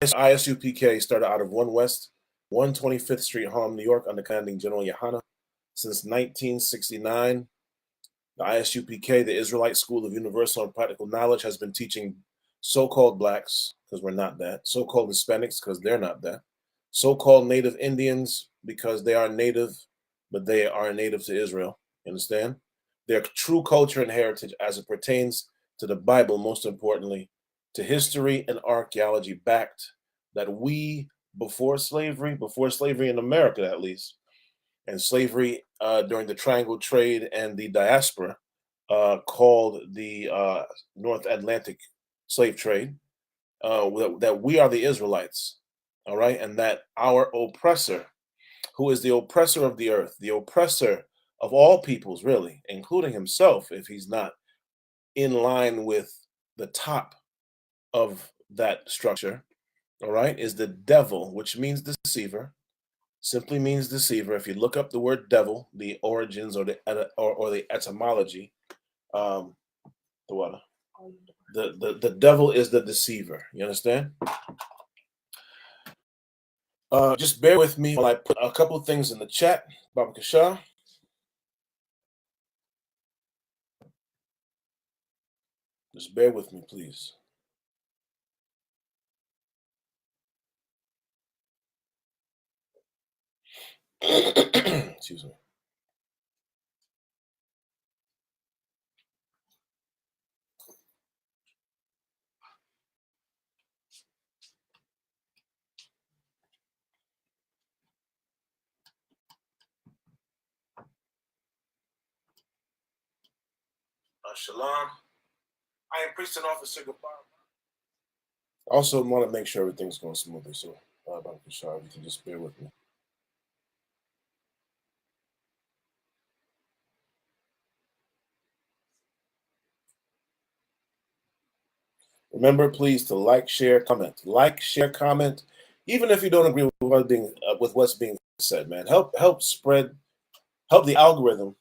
ISUPK started out of 1 West, 125th Street, Harlem, New York, under commanding General Yohana. Since 1969, the ISUPK, the Israelite School of Universal and Practical Knowledge, has been teaching so-called blacks, because we're not that, so-called Hispanics, because they're not that, so-called Native Indians, because they are native, but they are native to Israel. You understand? Their true culture and heritage as it pertains to the Bible, most importantly, to history and archaeology backed, that we, before slavery in America at least, and slavery during the Triangle Trade and the diaspora, called the North Atlantic slave trade, that we are the Israelites, all right, and that our oppressor, who is the oppressor of the earth, the oppressor of all peoples, really, including himself, if he's not in line with the top of that structure, all right, is the devil, which means deceiver, simply means deceiver. If you look up the word devil, the origins or the etymology, um, the what? The devil is the deceiver. You understand? Just bear with me while I put a couple of things in the chat. Baba Kasha. Just bear with me, please. Excuse me. Shalom. I am priest and officer. Goodbye. Also, want to make sure everything's going smoothly. So, Baba Kasha, if you can just bear with me. Remember, please, to like, share, comment. Like, share, comment. Even if you don't agree with what's being said, man, help the algorithm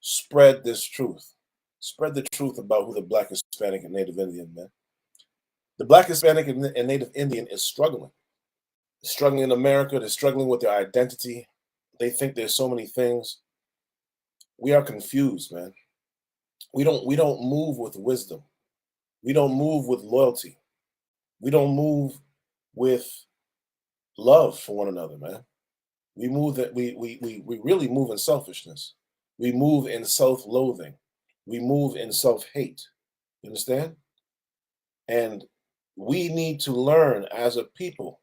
spread this truth. Spread the truth about who the Black, Hispanic, and Native Indian, man. The Black, Hispanic, and Native Indian is struggling. They're struggling in America. They're struggling with their identity. They think there's so many things. We are confused, man. We don't move with wisdom. We don't move with loyalty. We don't move with love for one another, man. We move that we really move in selfishness. We move in self-loathing. We move in self-hate. You understand? And we need to learn as a people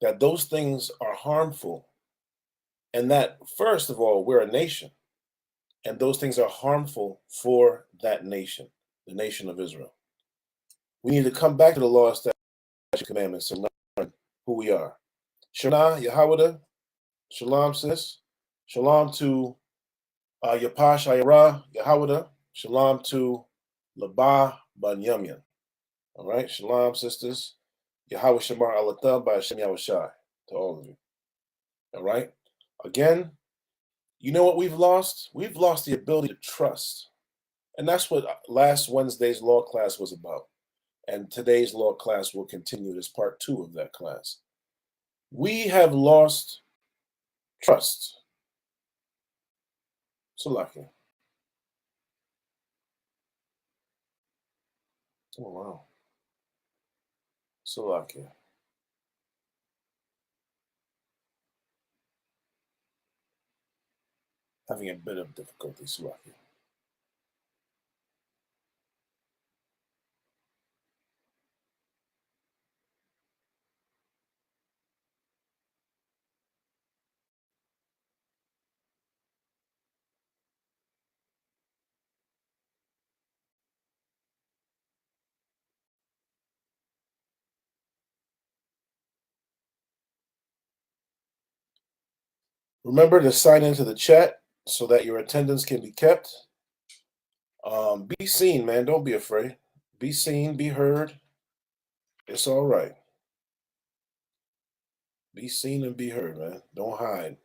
that those things are harmful. And that, first of all, we're a nation. And those things are harmful for that nation, the nation of Israel. We need to come back to the law, statutes, commandments, and learn who we are. Shana, Yahweh, Shalom, sis. Shalom to Yapash Ayara, Yahweh. Shalom to Labah Banyamyan. All right, shalom, sisters. Yahweh Shamar Alatah by Hashem Yahushai to all of you. All right. Again, you know what we've lost? We've lost the ability to trust. And that's what last Wednesday's law class was about. And today's law class will continue as part 2 of that class. We have lost trust. Salakia. Oh, wow. Salakia. Having a bit of difficulty, Salakia. Remember to sign into the chat so that your attendance can be kept. Be seen, man. Don't be afraid. Be seen, be heard. It's all right. Be seen and be heard, man. Don't hide.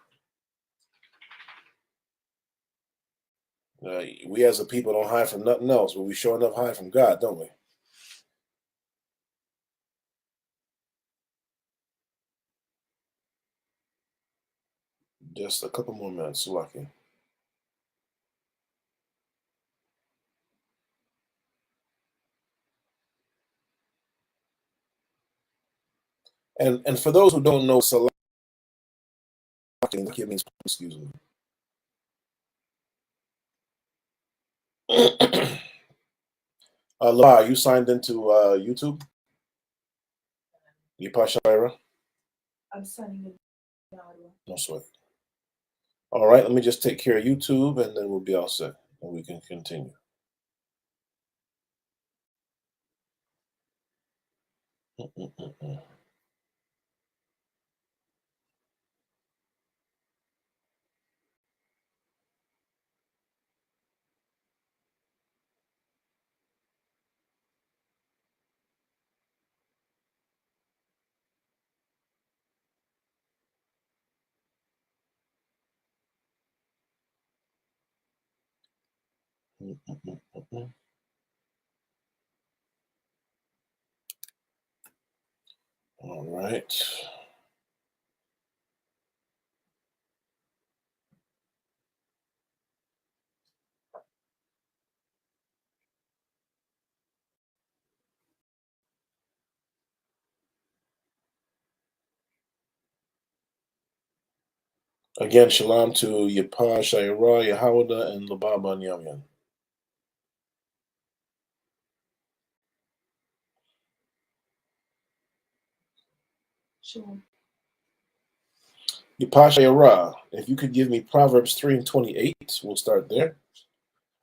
We as a people don't hide from nothing else, but we sure enough hide from God, don't we? Just a couple more minutes, lucky. And for those who don't know, Salaki means, excuse me. Laura, are you signed into YouTube? Yipashaira? I'm signing in. No sweat. All right, let me just take care of YouTube, and then we'll be all set, and we can continue. All right. Again, shalom to Yapa, Shaira, Yahawada, and Lababa and Yamyan. Sure. Yapa, Shaira, if you could give me Proverbs 3 and 28, we'll start there.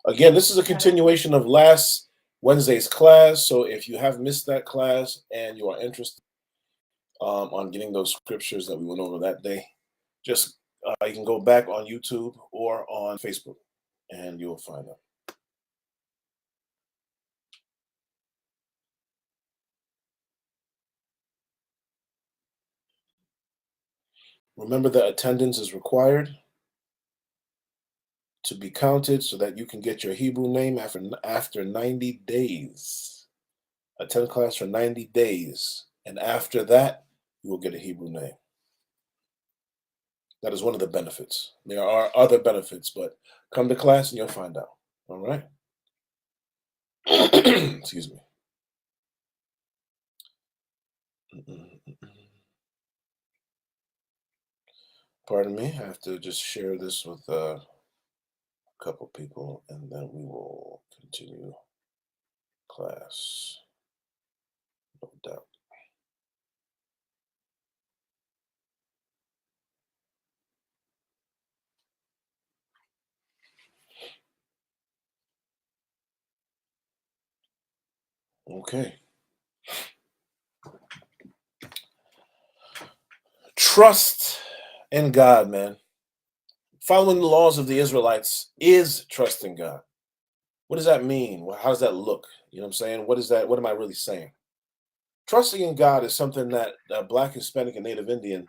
Again, this is a continuation of last Wednesday's class, so if you have missed that class and you are interested on getting those scriptures that we went over that day, just you can go back on YouTube or on Facebook, and you'll find them. Remember that attendance is required to be counted so that you can get your Hebrew name after 90 days. Attend class for 90 days, and after that, you will get a Hebrew name. That is one of the benefits. There are other benefits, but come to class and you'll find out. All right? Excuse me. Pardon me. I have to just share this with a couple people, and then we will continue class. No doubt. Okay. Trust in God, man. Following the laws of the Israelites is trusting God. What does that mean? How does that look? You know what I'm saying? What is that? What am I really saying? Trusting in God is something that Black, Hispanic, and Native Indian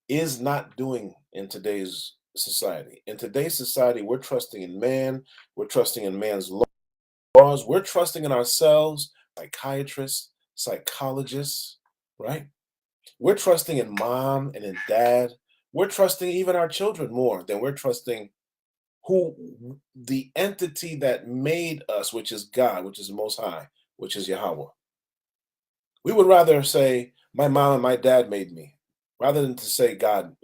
is not doing in today's society. In today's society, we're trusting in man. We're trusting in man's laws. We're trusting in ourselves, psychiatrists, psychologists, right? We're trusting in mom and in dad. We're trusting even our children more than we're trusting the entity that made us, which is God, which is the Most High, which is Yahweh. We would rather say, my mom and my dad made me, rather than to say, God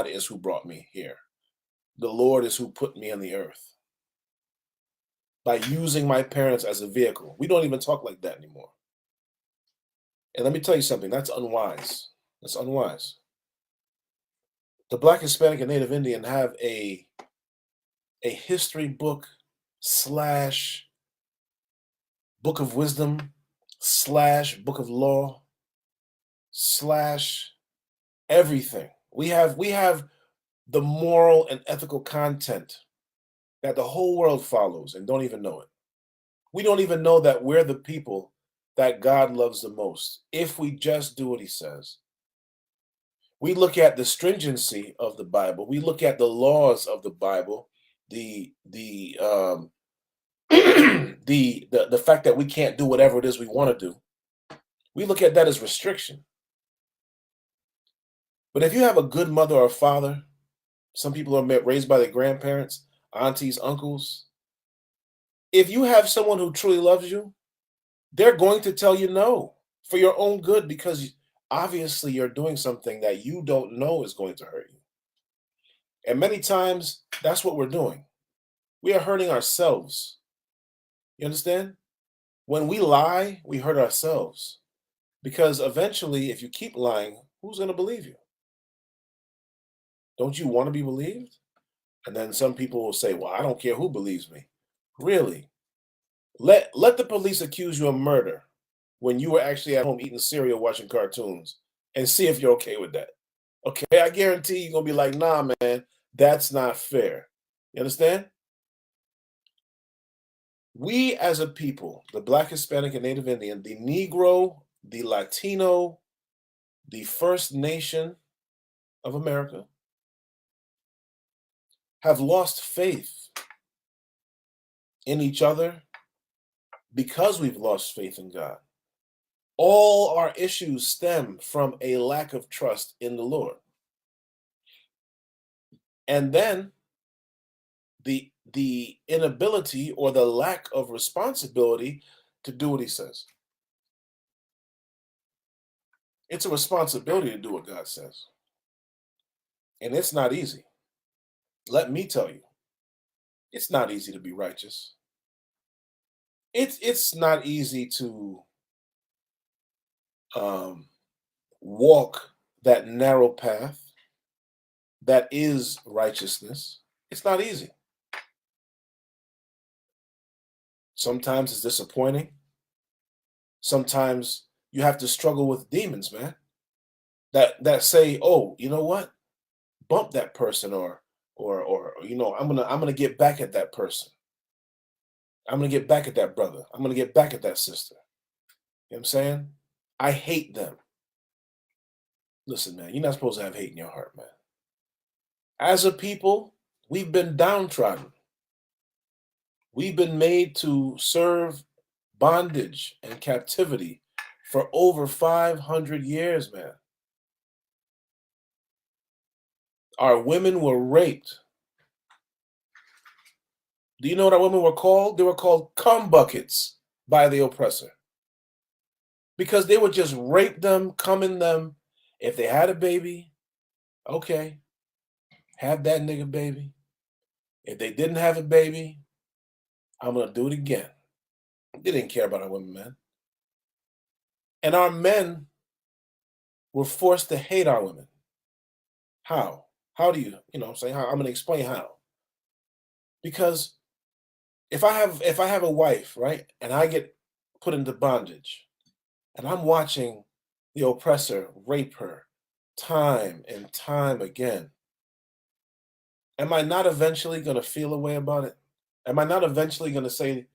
is who brought me here. The Lord is who put me on the earth. By using my parents as a vehicle. We don't even talk like that anymore. And let me tell you something, that's unwise. That's unwise. The Black, Hispanic, and Native Indian have a history book / book of wisdom / book of law / everything. We have the moral and ethical content that the whole world follows and don't even know it. We don't even know that we're the people that God loves the most if we just do what he says. We look at the stringency of the Bible. We look at the laws of the Bible, the the fact that we can't do whatever it is we want to do. We look at that as restriction. But if you have a good mother or father Some people are raised by their grandparents, aunties, uncles. If you have someone who truly loves you, they're going to tell you no for your own good, because obviously you're doing something that you don't know is going to hurt you. And many times that's what we're doing. We are hurting ourselves. You understand? When we lie, we hurt ourselves. Because eventually, if you keep lying, who's going to believe you? Don't you want to be believed? And then some people will say, well, I don't care who believes me. Really? Let the police accuse you of murder when you were actually at home eating cereal, watching cartoons, and see if you're okay with that. Okay, I guarantee you're going to be like, nah, man, that's not fair. You understand? We as a people, the Black, Hispanic, and Native Indian, the Negro, the Latino, the First Nation of America, have lost faith in each other because we've lost faith in God. All our issues stem from a lack of trust in the Lord. And then the inability or the lack of responsibility to do what he says. It's a responsibility to do what God says. And it's not easy. Let me tell you, it's not easy to be righteous. It's not easy to walk that narrow path that is righteousness. It's not easy. Sometimes it's disappointing. Sometimes you have to struggle with demons, man. That say, oh, you know what? Bump that person, or I'm gonna get back at that person. I'm gonna get back at that brother. I'm gonna get back at that sister. You know what I'm saying? I hate them. Listen, man, you're not supposed to have hate in your heart, man. As a people, we've been downtrodden. We've been made to serve bondage and captivity for over 500 years, man. Our women were raped. Do you know what our women were called? They were called cum buckets by the oppressor. Because they would just rape them, cum in them. If they had a baby, okay, have that nigga baby. If they didn't have a baby, I'm going to do it again. They didn't care about our women, man. And our men were forced to hate our women. How? How do you know what I'm saying? How? I'm going to explain how. Because if I have a wife, right, and I get put into bondage, and I'm watching the oppressor rape her time and time again, am I not eventually going to feel a way about it? Am I not eventually going to say,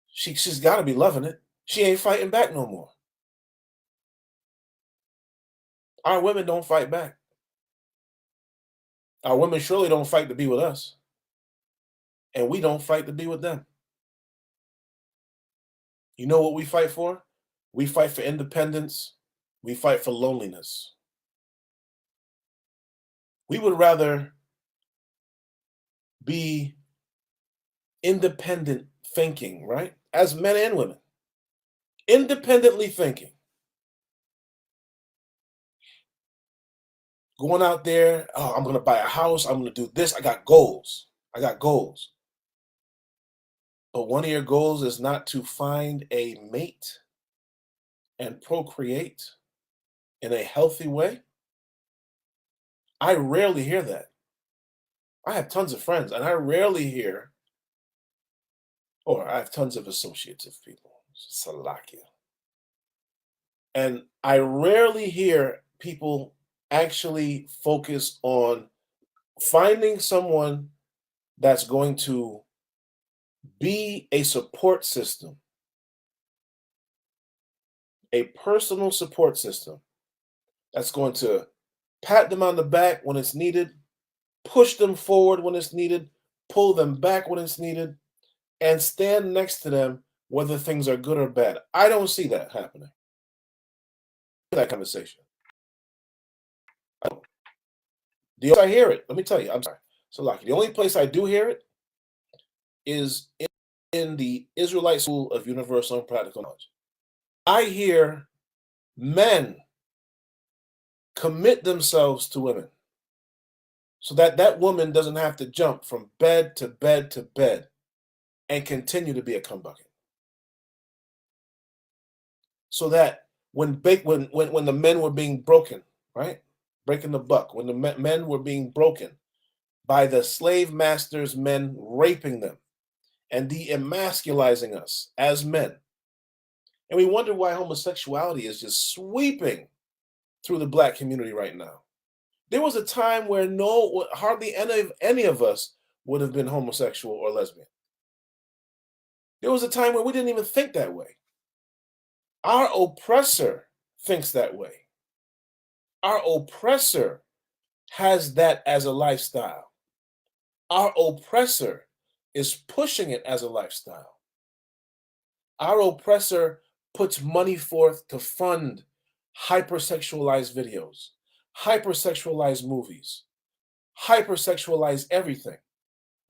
she's got to be loving it. She ain't fighting back no more. Our women don't fight back. Our women surely don't fight to be with us. And we don't fight to be with them. You know what we fight for? We fight for independence. We fight for loneliness. We would rather be independent thinking, right? As men and women. Independently thinking. Going out there, oh, I'm going to buy a house. I'm going to do this. I got goals. But one of your goals is not to find a mate and procreate in a healthy way. I rarely hear that. I have tons of friends, and I rarely hear, or I have tons of associates of people, Salakia. And I rarely hear people actually focus on finding someone that's going to be a support system, a personal support system that's going to pat them on the back when it's needed, push them forward when it's needed, pull them back when it's needed, and stand next to them whether things are good or bad. I don't see that happening. That conversation. The only place I hear it, let me tell you, I'm sorry. So, like, the only place I do hear it is in the Israelite School of Universal and Practical Knowledge. I hear men commit themselves to women so that that woman doesn't have to jump from bed to bed to bed and continue to be a cum bucket. So that when the men were being broken, right? Breaking the buck, when the men were being broken by the slave masters' men raping them and de-emasculizing us as men. And we wonder why homosexuality is just sweeping through the black community right now. There was a time where hardly any of us would have been homosexual or lesbian. There was a time where we didn't even think that way. Our oppressor thinks that way. Our oppressor has that as a lifestyle. Our oppressor is pushing it as a lifestyle. Our oppressor puts money forth to fund hypersexualized videos, hypersexualized movies, hypersexualized everything,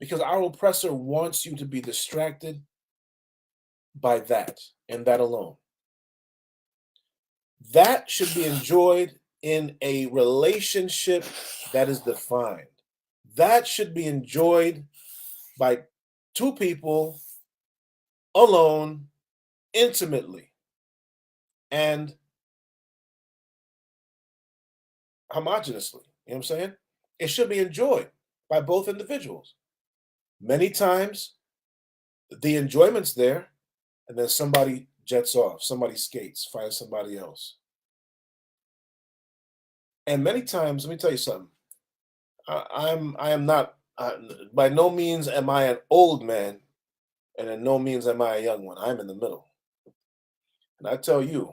because our oppressor wants you to be distracted by that and that alone. That should be enjoyed in a relationship that is defined. That should be enjoyed by two people alone, intimately, and homogeneously. You know what I'm saying? It should be enjoyed by both individuals. Many times, the enjoyment's there, and then somebody jets off, somebody skates, finds somebody else. And many times, let me tell you something. I am not, by no means am I an old man, and in no means am I a young one. I'm in the middle. And I tell you,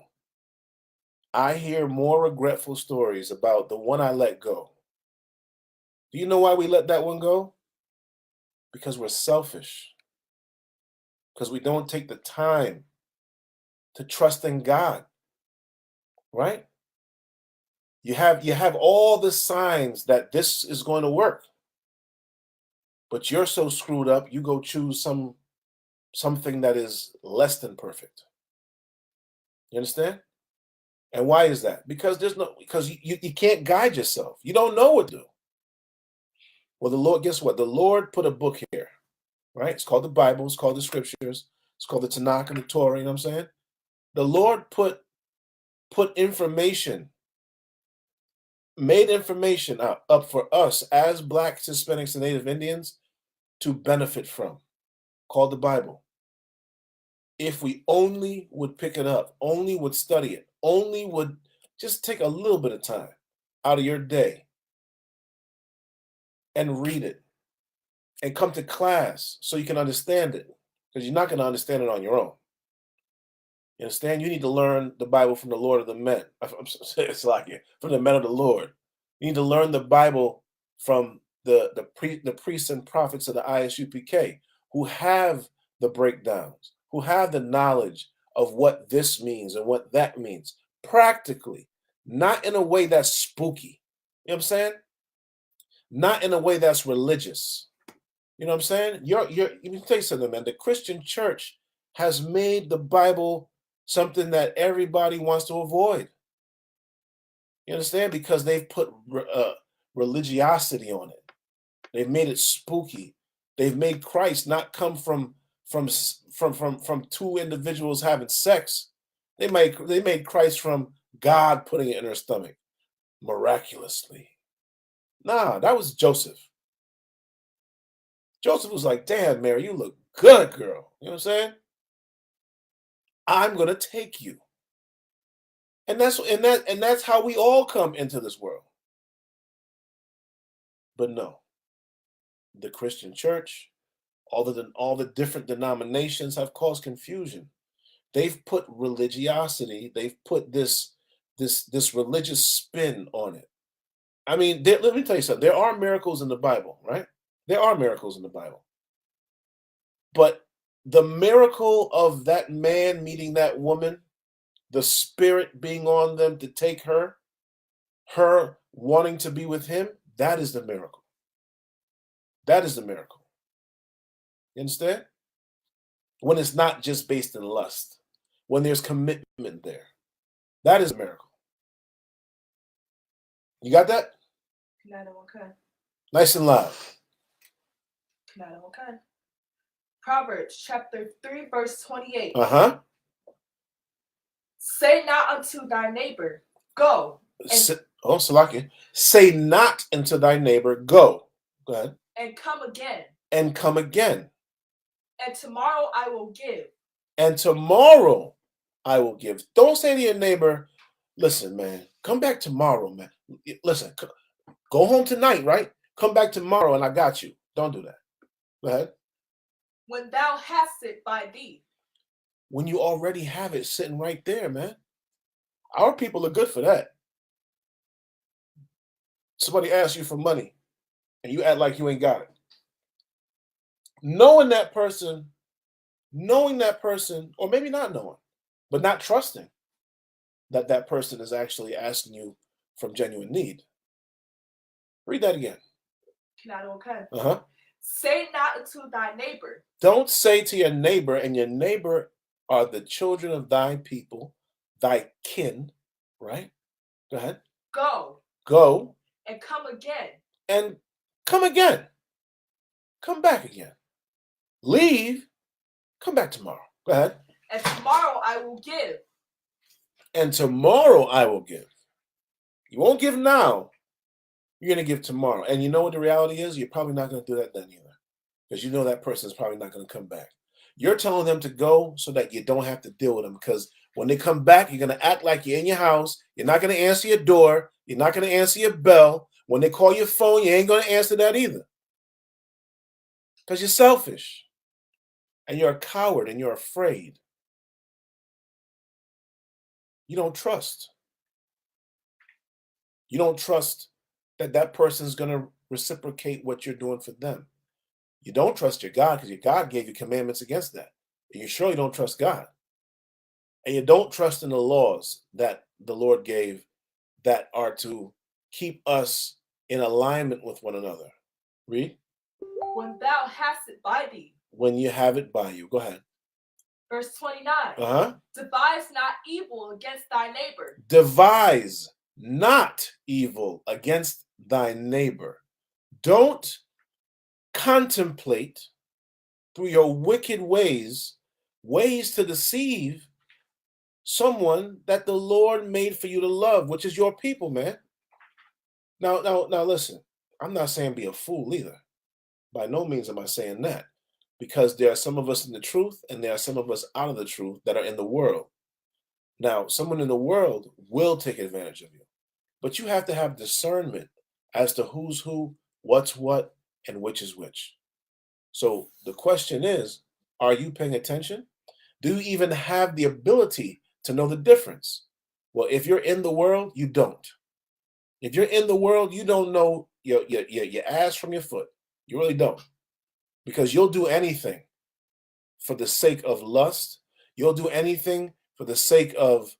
I hear more regretful stories about the one I let go. Do you know why we let that one go? Because we're selfish. Because we don't take the time to trust in God, right? You have all the signs that this is going to work, but you're so screwed up, you go choose something that is less than perfect. You understand? And why is that? Because you can't guide yourself. You don't know what to do. Well, the Lord, guess what? The Lord put a book here, right? It's called the Bible. It's called the Scriptures. It's called the Tanakh and the Torah. You know what I'm saying? The Lord put information, made information up for us as Blacks, Hispanics, and Native Indians to benefit from, called the Bible. If we only would pick it up, only would study it, only would just take a little bit of time out of your day and read it and come to class so you can understand it, because you're not going to understand it on your own. You understand? You need to learn the Bible from the Lord of the men. It's like from the men of the Lord. You need to learn the Bible from the priests and prophets of the ISUPK who have the breakdowns, who have the knowledge of what this means and what that means practically, not in a way that's spooky. You know what I'm saying? Not in a way that's religious. You know what I'm saying? You can tell you something, man. The Christian church has made the Bible something that everybody wants to avoid. You understand? Because they've put religiosity on it. They've made it spooky. They've made Christ not come from two individuals having sex. They made Christ from God putting it in her stomach miraculously. Nah, that was Joseph. Joseph was like, "Damn, Mary, you look good, girl." You know what I'm saying? I'm gonna take you. And that's how we all come into this world. But no, the Christian church, all the different denominations have caused confusion. They've put religiosity, they've put this religious spin on it. I mean, let me tell you something. There are miracles in the Bible, right? There are miracles in the Bible. But the miracle of that man meeting that woman, the spirit being on them to take her wanting to be with him, That is the miracle. That is the miracle. You understand? When it's not just based in lust, when there's commitment there. That is a miracle. You got that? Nice and loud. Proverbs chapter 3, verse 28. Uh-huh. Say not unto thy neighbor, go. Salaki. Say not unto thy neighbor, go. Go ahead. And come again. And come again. And tomorrow I will give. And tomorrow I will give. Don't say to your neighbor, listen, man, come back tomorrow, man. Listen, go home tonight, right? Come back tomorrow and I got you. Don't do that. Go ahead. When thou hast it by thee. When you already have it sitting right there, man. Our people are good for that. Somebody asks you for money and you act like you ain't got it. Knowing that person, or maybe not knowing, but not trusting that that person is actually asking you from genuine need. Read that again. Uh-huh. Say not unto thy neighbor. Don't say to your neighbor, and your neighbor are the children of thy people, thy kin, right? Go ahead. Go. Go. And come again. And come again. Come back again. Leave. Come back tomorrow. Go ahead. And tomorrow I will give. And tomorrow I will give. You won't give now. You're going to give tomorrow. And you know what the reality is? You're probably not going to do that then either. Because you know that person is probably not going to come back. You're telling them to go so that you don't have to deal with them. Because when they come back, you're going to act like you're in your house. You're not going to answer your door. You're not going to answer your bell. When they call your phone, you ain't going to answer that either. Because you're selfish. And you're a coward and you're afraid. You don't trust. You don't trust that that person is going to reciprocate what you're doing for them. You don't trust your God because your God gave you commandments against that. And you surely don't trust God. And you don't trust in the laws that the Lord gave that are to keep us in alignment with one another. Read. When thou hast it by thee. When you have it by you. Go ahead. Verse 29. Uh-huh. Devise not evil against thy neighbor. Devise not evil against thy neighbor. Don't contemplate through your wicked ways to deceive someone that the Lord made for you to love, which is your people, man. Now, listen, I'm not saying be a fool either. By no means am I saying that. Because there are some of us in the truth and there are some of us out of the truth that are in the world. Now, someone in the world will take advantage of you. But you have to have discernment as to who's who, what's what, and which is which. So the question is, are you paying attention? Do you even have the ability to know the difference? Well, if you're in the world, you don't. If you're in the world, you don't know your ass from your foot. You really don't. Because you'll do anything for the sake of lust. You'll do anything for the sake of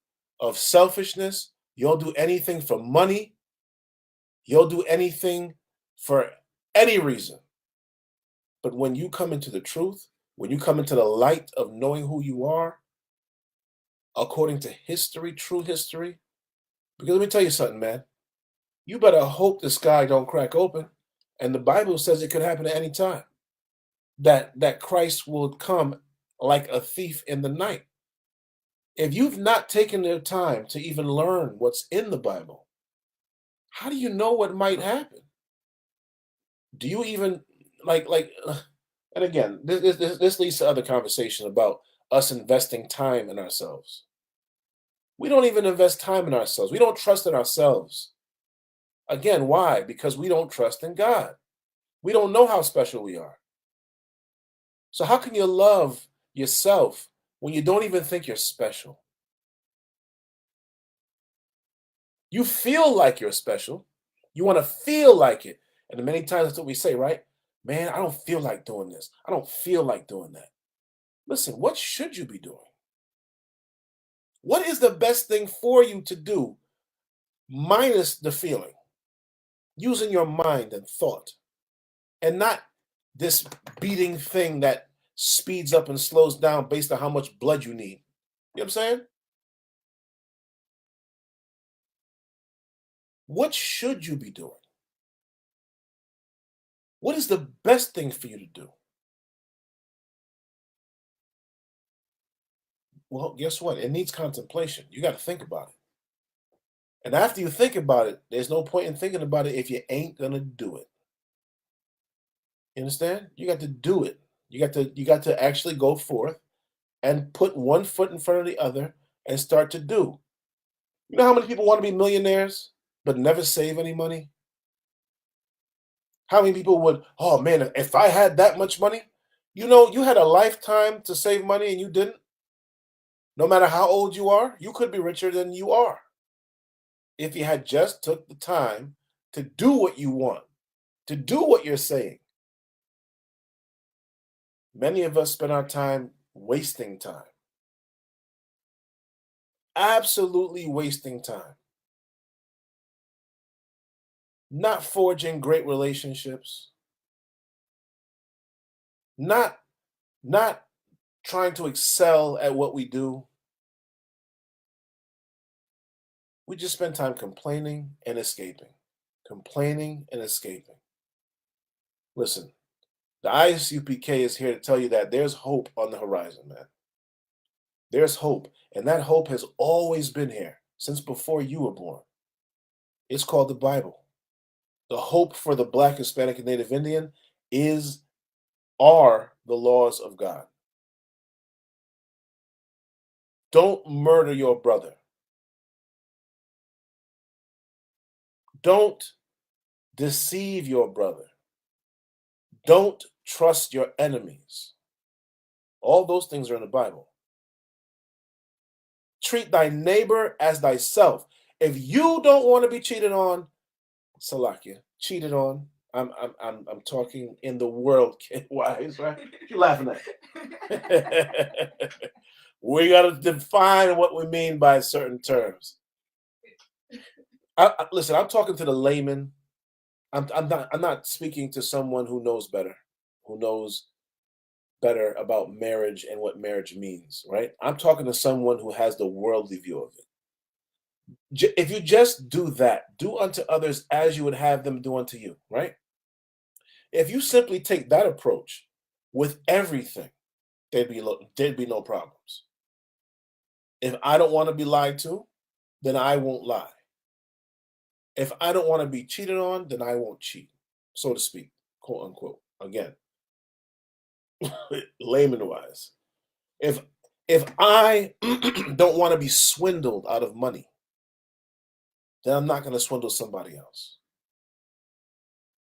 selfishness. You'll do anything for money. You'll do anything for any reason. But when you come into the truth, when you come into the light of knowing who you are, according to history, true history, because let me tell you something, man. You better hope the sky don't crack open. And the Bible says it could happen at any time. That Christ will come like a thief in the night. If you've not taken the time to even learn what's in the Bible, how do you know what might happen? Do you even and again, this leads to other conversation about us investing time in ourselves. We don't even invest time in ourselves. We don't trust in ourselves. Again, why? Because we don't trust in God. We don't know how special we are. So how can you love yourself when you don't even think you're special? You feel like you're special. You want to feel like it. And many times that's what we say, right? Man, I don't feel like doing this. I don't feel like doing that. Listen, what should you be doing? What is the best thing for you to do minus the feeling? using your mind and thought, and not this beating thing that speeds up and slows down based on how much blood you need. You know what I'm saying? What should you be doing? What is the best thing for you to do? Well, guess what? It needs contemplation. You got to think about it. And after you think about it, there's no point in thinking about it if you ain't gonna do it. You understand? You got to do it. You got to actually go forth and put one foot in front of the other and start to do. You know how many people want to be millionaires but never save any money? How many people would, oh man, if I had that much money, you know, you had a lifetime to save money and you didn't? No matter how old you are, you could be richer than you are if you had just took the time to do what you want, to do what you're saying. Many of us spend our time wasting time. Absolutely wasting time. Not forging great relationships. Not trying to excel at what we do. We just spend time complaining and escaping. Complaining and escaping. Listen, the ISUPK is here to tell you that there's hope on the horizon, man. There's hope, and that hope has always been here since before you were born. It's called the Bible. The hope for the Black, Hispanic, and Native Indian are the laws of God. Don't murder your brother. Don't deceive your brother. Don't trust your enemies. All those things are in the Bible. Treat thy neighbor as thyself. If you don't want to be cheated on, Salakia, cheated on. I'm talking in the world wise, right? What you laughing at? We got to define what we mean by certain terms. Listen, I'm talking to the layman. I'm not speaking to someone who knows better, who knows better about marriage and what marriage means, right? I'm talking to someone who has the worldly view of it. If you just do that, do unto others as you would have them do unto you, right? If you simply take that approach with everything, there'd be no problems. If I don't want to be lied to, then I won't lie. If I don't want to be cheated on, then I won't cheat, so to speak, quote unquote. Again, layman wise. If I don't want to be swindled out of money, then I'm not going to swindle somebody else.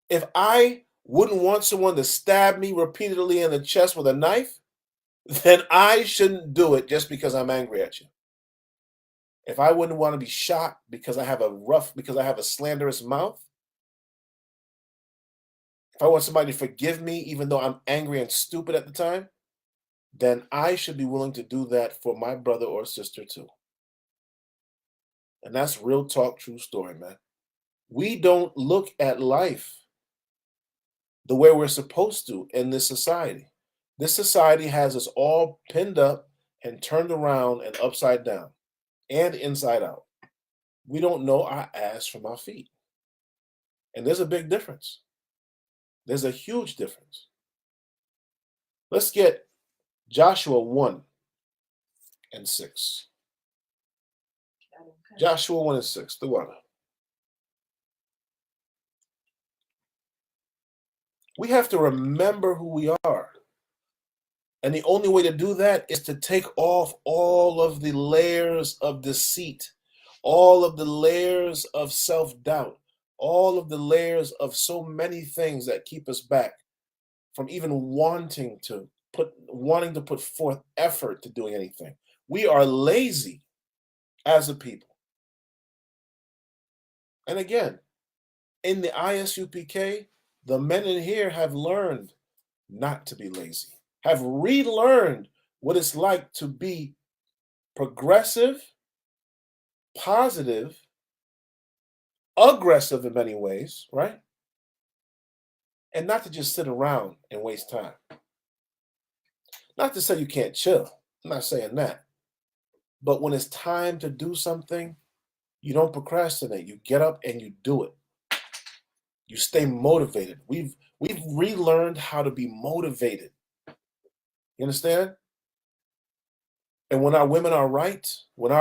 If I wouldn't want someone to stab me repeatedly in the chest with a knife, then I shouldn't do it just because I'm angry at you. If I wouldn't want to be shot because I have a slanderous mouth, if I want somebody to forgive me even though I'm angry and stupid at the time, then I should be willing to do that for my brother or sister too. And that's real talk, true story, man. We don't look at life the way we're supposed to in this society. This society has us all pinned up and turned around and upside down and inside out. We don't know our ass from our feet. And there's a big difference. There's a huge difference. Let's get Joshua 1 and 6. Joshua 1 and 6, the water. We have to remember who we are. And the only way to do that is to take off all of the layers of deceit, all of the layers of self-doubt, all of the layers of so many things that keep us back from even wanting to put forth effort to doing anything. We are lazy as a people. And again, in the ISUPK, the men in here have learned not to be lazy, have relearned what it's like to be progressive, positive, aggressive in many ways, right? And not to just sit around and waste time. Not to say you can't chill. I'm not saying that. But when it's time to do something, you don't procrastinate. You get up and you do it. You stay motivated. We've relearned how to be motivated. You understand? And when our women are right, we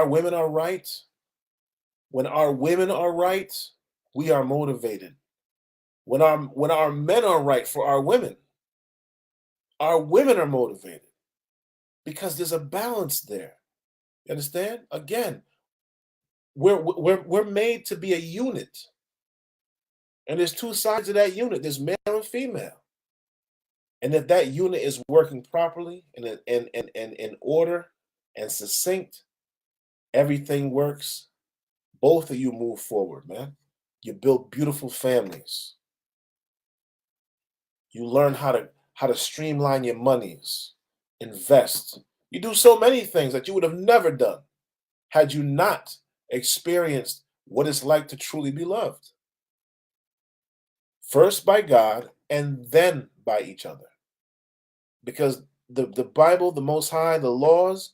are motivated. When our men are right for our women are motivated because there's a balance there. You understand? Again, we're made to be a unit. And there's two sides of that unit. There's male and female. And if that unit is working properly and in order and succinct, everything works. Both of you move forward, man. You build beautiful families. You learn how to streamline your monies, invest. You do so many things that you would have never done had you not experienced what it's like to truly be loved. First by God and then by each other. Because the Bible, the Most High, the laws,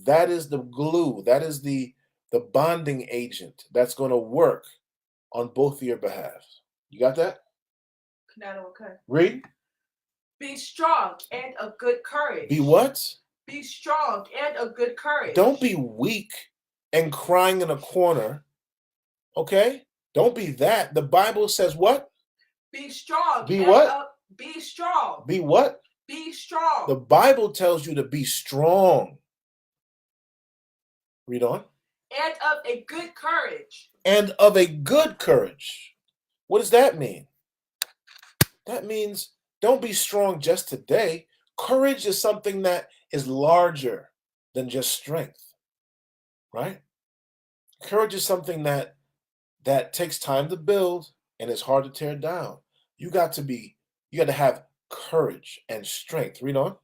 that is the glue, that is the bonding agent that's going to work on both of your behalves. You got that? Okay. Read. Be strong and of good courage. Be what? Be strong and of good courage. Don't be weak and crying in a corner. Okay? Don't be that. The Bible says what? Be strong. Be what? Be strong. Be what? Be strong. The Bible tells you to be strong. Read on. And of a good courage. And of a good courage. What does that mean? That means don't be strong just today. Courage is something that is larger than just strength, right? Courage is something that takes time to build and is hard to tear down. You got to have courage and strength. Read on.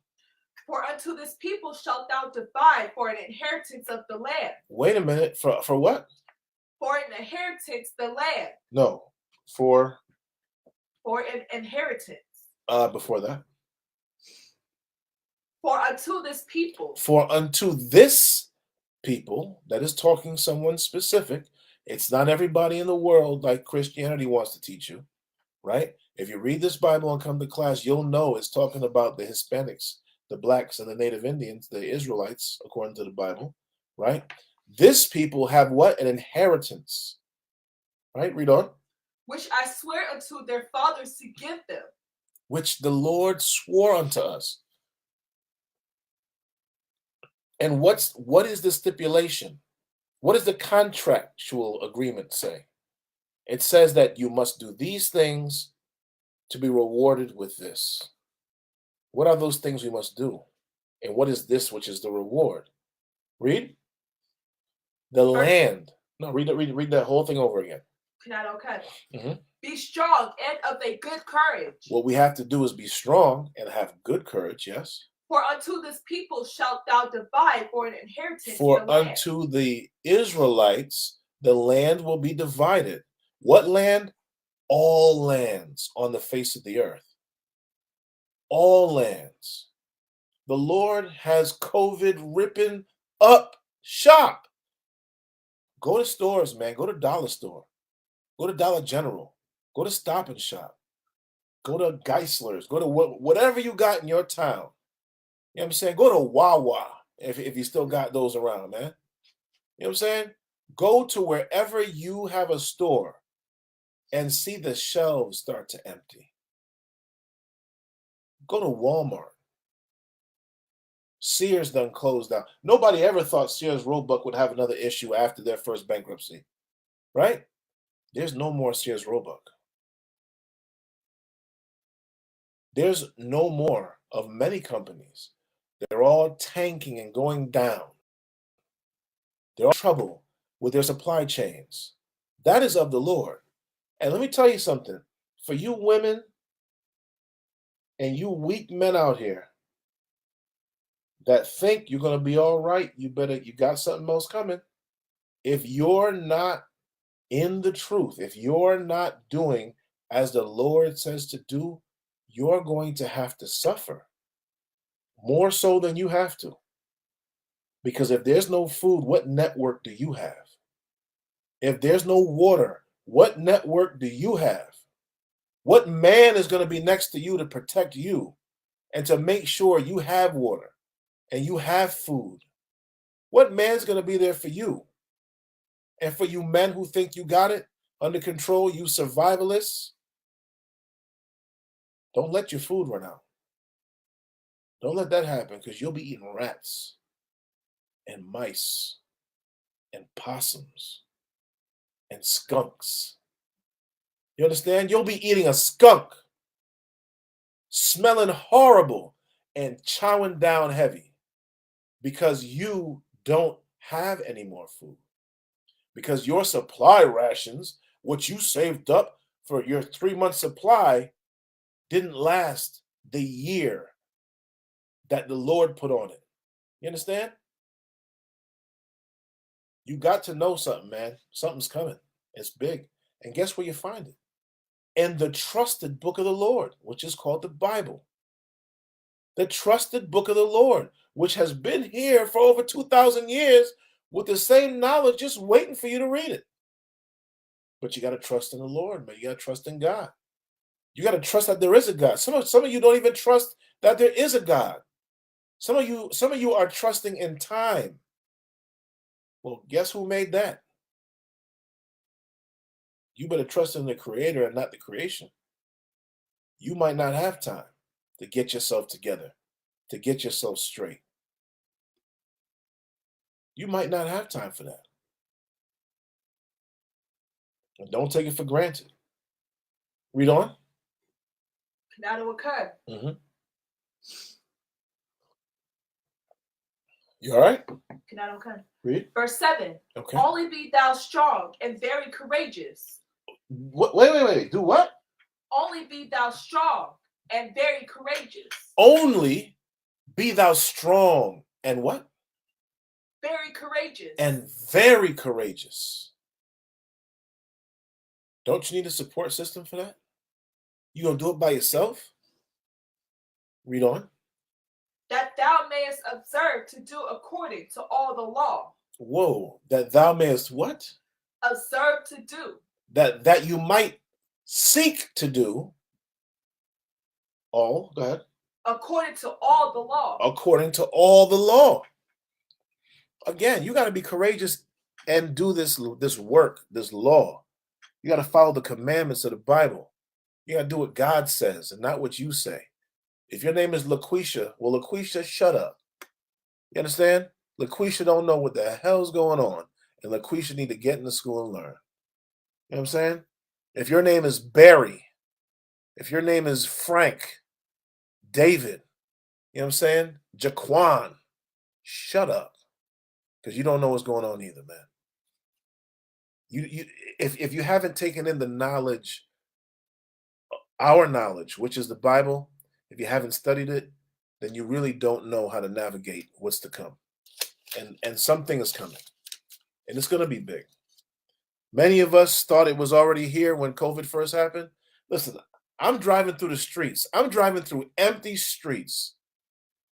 For unto this people shalt thou divide for an inheritance of the land. Wait a minute. For what? For an inheritance the land. No. For an inheritance. Before that. For unto this people. For unto this people, that is talking someone specific. It's not everybody in the world like Christianity wants to teach you, right? If you read this Bible and come to class, you'll know it's talking about the Hispanics, the blacks, and the Native Indians, the Israelites, according to the Bible, right? This people have what? An inheritance, right? Read on. Which I swear unto their fathers to give them. Which the Lord swore unto us. And what is the stipulation? What does the contractual agreement say? It says that you must do these things to be rewarded with this. What are those things we must do? And what is this which is the reward? Read. The land. No, read that whole thing over again. Okay. Mm-hmm. Be strong and of a good courage. What we have to do is be strong and have good courage, yes. For unto this people shalt thou divide for an inheritance. For unto the Israelites, the land will be divided. What land? All lands on the face of the earth. All lands. The Lord has COVID ripping up shop. Go to stores, man. Go to Dollar Store. Go to Dollar General. Go to Stop and Shop. Go to Geisler's. Go to whatever you got in your town. You know what I'm saying? Go to Wawa if you still got those around, man. You know what I'm saying? Go to wherever you have a store and see the shelves start to empty. Go to Walmart. Sears done closed down. Nobody ever thought Sears Roebuck would have another issue after their first bankruptcy, right? There's no more Sears Roebuck. There's no more of many companies. They're all tanking and going down. They're all in trouble with their supply chains. That is of the Lord. And let me tell you something. For you women and you weak men out here that think you're going to be all right, you got something else coming. If you're not in the truth, if you're not doing as the Lord says to do, you're going to have to suffer more so than you have to. Because if there's no food, what network do you have? If there's no water, what network do you have? What man is going to be next to you to protect you and to make sure you have water and you have food? What man's going to be there for you? And for you men who think you got it under control, you survivalists, don't let your food run out. Don't let that happen, because you'll be eating rats and mice and possums and skunks. You understand? You'll be eating a skunk, smelling horrible and chowing down heavy, because you don't have any more food. Because your supply rations, what you saved up for your 3-month supply, didn't last the year that the Lord put on it. You understand? You got to know something, man. Something's coming. It's big. And guess where you find it? In the trusted book of the Lord, which is called the Bible. The trusted book of the Lord, which has been here for over 2,000 years with the same knowledge, just waiting for you to read it. But you got to trust in the Lord, man. You got to trust in God. You got to trust that there is a God. Some of you don't even trust that there is a God. Some of you are trusting in time. Well, guess who made that? You better trust in the Creator and not the creation. You might not have time to get yourself together, to get yourself straight. You might not have time for that. And don't take it for granted. Read on. That'll occur. You all right? That'll occur. Read. Verse 7. Okay. Only be thou strong and very courageous. Wait. Do what? Only be thou strong and very courageous. Only be thou strong and what? Very courageous. And very courageous. Don't you need a support system for that? You gonna do it by yourself? Read on. That thou mayest observe to do according to all the law. Whoa, that thou mayest what? Observe to do. That you might seek to do all, go ahead. According to all the law. According to all the law. Again, you got to be courageous and do this work, this law. You got to follow the commandments of the Bible. You got to do what God says and not what you say. If your name is LaQuisha, well, LaQuisha, shut up. You understand? LaQuisha don't know what the hell's going on, and LaQuisha need to get into school and learn. You know what I'm saying? If your name is Barry, if your name is Frank, David, you know what I'm saying? Jaquan, shut up, because you don't know what's going on either, man. If you haven't taken in the knowledge, our knowledge, which is the Bible, if you haven't studied it, then you really don't know how to navigate what's to come. And something is coming, and it's going to be big. Many of us thought it was already here when COVID first happened. Listen, I'm driving through the streets. I'm driving through empty streets.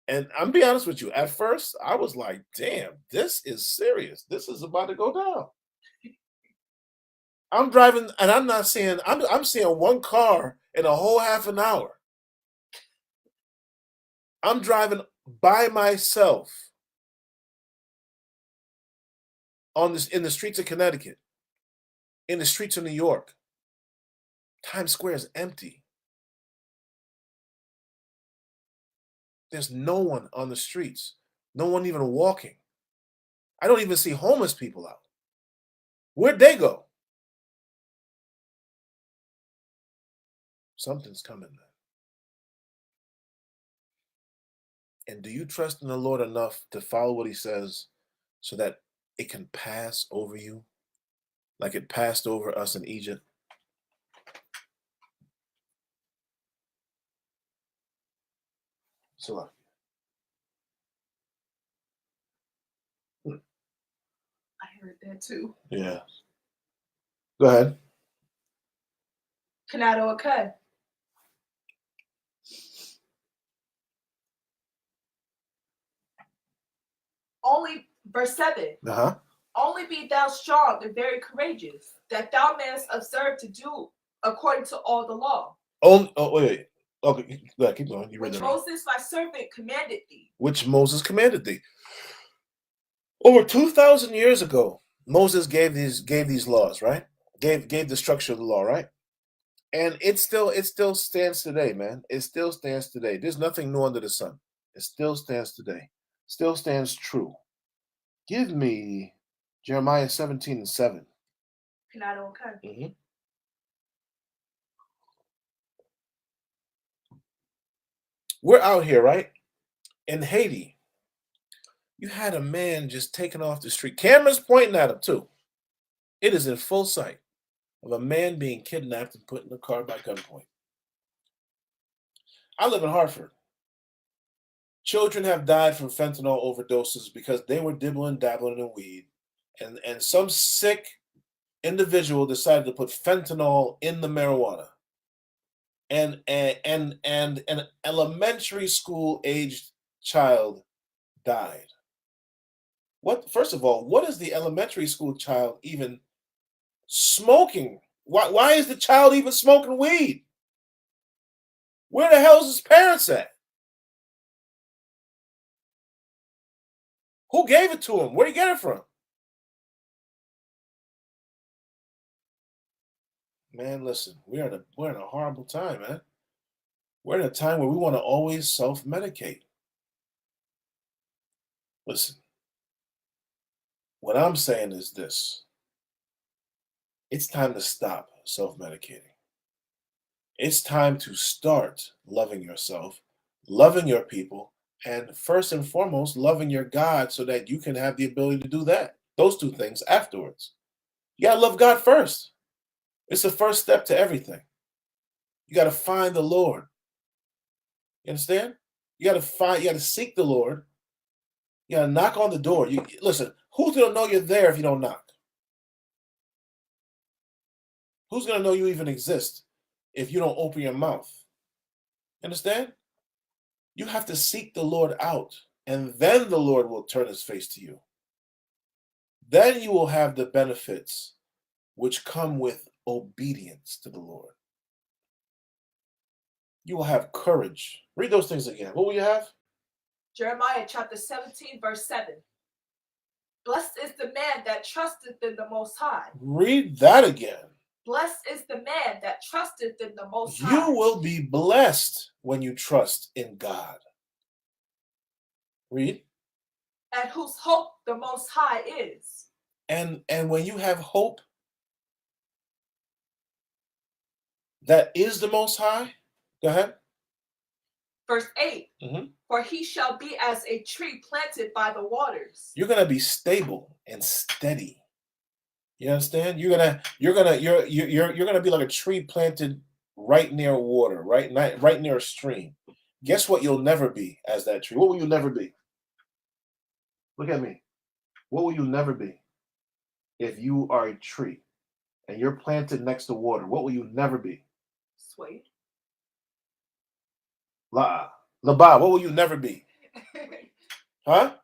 And I'm be honest with you, at first, I was like, damn, this is serious. This is about to go down. I'm driving, and I'm not seeing, I'm seeing one car in a whole half an hour. I'm driving by myself in the streets of Connecticut, in the streets of New York. Times Square is empty. There's no one on the streets, no one even walking. I don't even see homeless people out. Where'd they go? Something's coming, man. And do you trust in the Lord enough to follow what he says so that it can pass over you like it passed over us in Egypt? So I heard that too. yeah. Go ahead. CONNECTICUT. Only, verse 7. Uh-huh. Only be thou strong and very courageous, that thou mayest observe to do according to all the law. Wait. Okay, go ahead, keep going. You read Which that right. Moses thy servant commanded thee. Which Moses commanded thee. Over 2,000 years ago, Moses gave these laws, right? Gave the structure of the law, right? And it still stands today, man. It still stands today. There's nothing new under the sun. It still stands today. Still stands true. Give me Jeremiah 17:7. CONNECTICUT. Mm-hmm. We're out here, right? In Haiti. You had a man just taken off the street. Cameras pointing at him, too. It is in full sight of a man being kidnapped and put in a car by gunpoint. I live in Hartford. Children have died from fentanyl overdoses because they were dabbling in weed. And some sick individual decided to put fentanyl in the marijuana. And an elementary school aged child died. First of all, what is the elementary school child even smoking? Why is the child even smoking weed? Where the hell is his parents at? Who gave it to him? Where did he get it from? Man, listen, we're in a horrible time, man. We're in a time where we want to always self-medicate. Listen, what I'm saying is this. It's time to stop self-medicating. It's time to start loving yourself, loving your people, and first and foremost, loving your God so that you can have the ability to do that. Those two things afterwards. You got to love God first. It's the first step to everything. You got to find the Lord. You understand? You got to seek the Lord. You got to knock on the door. Listen, who's going to know you're there if you don't knock? Who's going to know you even exist if you don't open your mouth? Understand? You have to seek the Lord out, and then the Lord will turn his face to you. Then you will have the benefits which come with obedience to the Lord. You will have courage. Read those things again. What will you have? Jeremiah chapter 17, verse 7. Blessed is the man that trusteth in the Most High. Read that again. Blessed is the man that trusteth in the Most High. You will be blessed when you trust in God. Read. And whose hope the Most High is. And when you have hope that is the Most High, go ahead. Verse 8. Mm-hmm. For he shall be as a tree planted by the waters. You're gonna be stable and steady. You understand? You're gonna be like a tree planted right near water, right near a stream. Guess what you'll never be as that tree? What will you never be? Look at me. What will you never be if you are a tree and you're planted next to water? What will you never be? Swayed. Laba, what will you never be? Huh?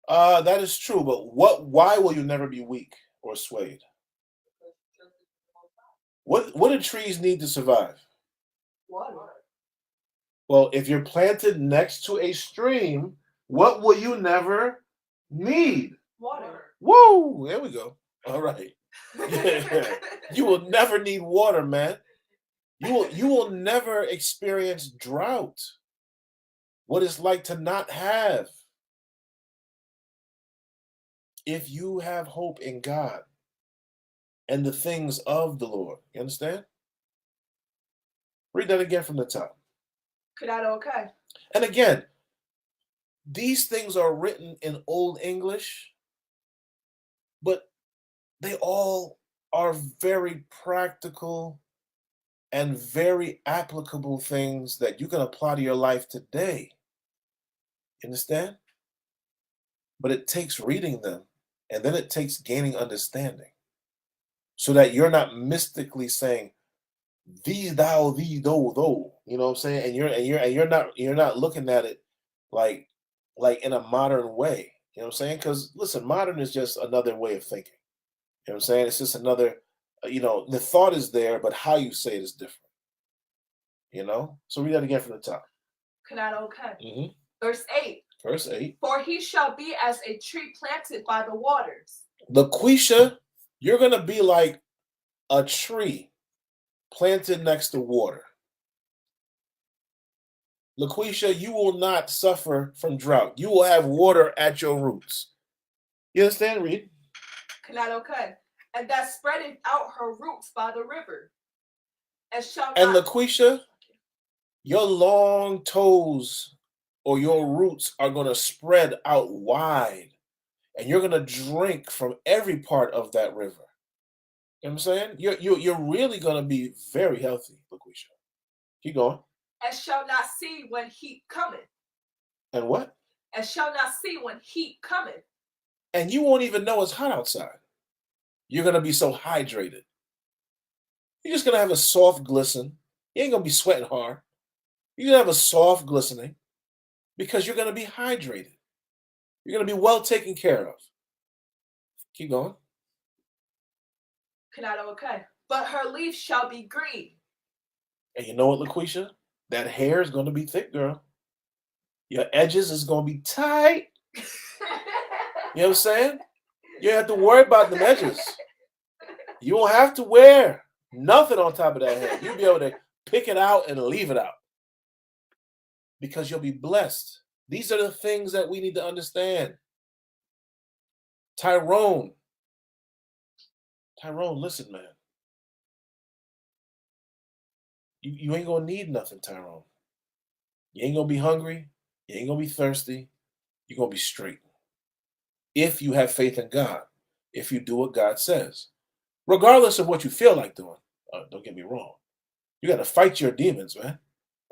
That is true, but why will you never be weak or swayed? What do trees need to survive? Water. Well, if you're planted next to a stream, what will you never need? Water. Woo! There we go. All right. Yeah. You will never need water, man. You will never experience drought. What it's like to not have. If you have hope in God and the things of the Lord. You understand? Read that again from the top. CONNECTICUT. And again, these things are written in Old English, but they all are very practical and very applicable things that you can apply to your life today. Understand? But it takes reading them, and then it takes gaining understanding. so that you're not mystically saying thee thou thee though. You know what I'm saying? And you're not looking at it like in a modern way. You know what I'm saying? Because listen, modern is just another way of thinking. You know what I'm saying? It's just another, the thought is there, but how you say it is different. So read that again from the top. Okay. Verse 8. Verse 8. For he shall be as a tree planted by the waters. LaQuisha, you're going to be like a tree planted next to water. LaQuisha, you will not suffer from drought. You will have water at your roots. You understand? Read. Okay. And that spreadeth out her roots by the river. And LaQuisha, your long toes or your roots are going to spread out wide. And you're going to drink from every part of that river. You know what I'm saying? You're really going to be very healthy, LaQuisha. Keep going. And shall not see when heat cometh. And what? And shall not see when heat cometh. And you won't even know it's hot outside. You're going to be so hydrated. You're just going to have a soft glisten. You ain't going to be sweating hard. You're going to have a soft glistening because you're going to be hydrated. You're going to be well taken care of. Keep going. Okay. But her leaf shall be green. And you know what, LaQuisha? That hair is going to be thick, girl. Your edges is going to be tight. You know what I'm saying? You don't have to worry about the edges. You won't have to wear nothing on top of that hair. You'll be able to pick it out and leave it out. Because you'll be blessed. These are the things that we need to understand. Tyrone, listen, man. You ain't going to need nothing, Tyrone. You ain't going to be hungry. You ain't going to be thirsty. You're going to be straight. If you have faith in God. If you do what God says. Regardless of what you feel like doing. Don't get me wrong. You got to fight your demons, man.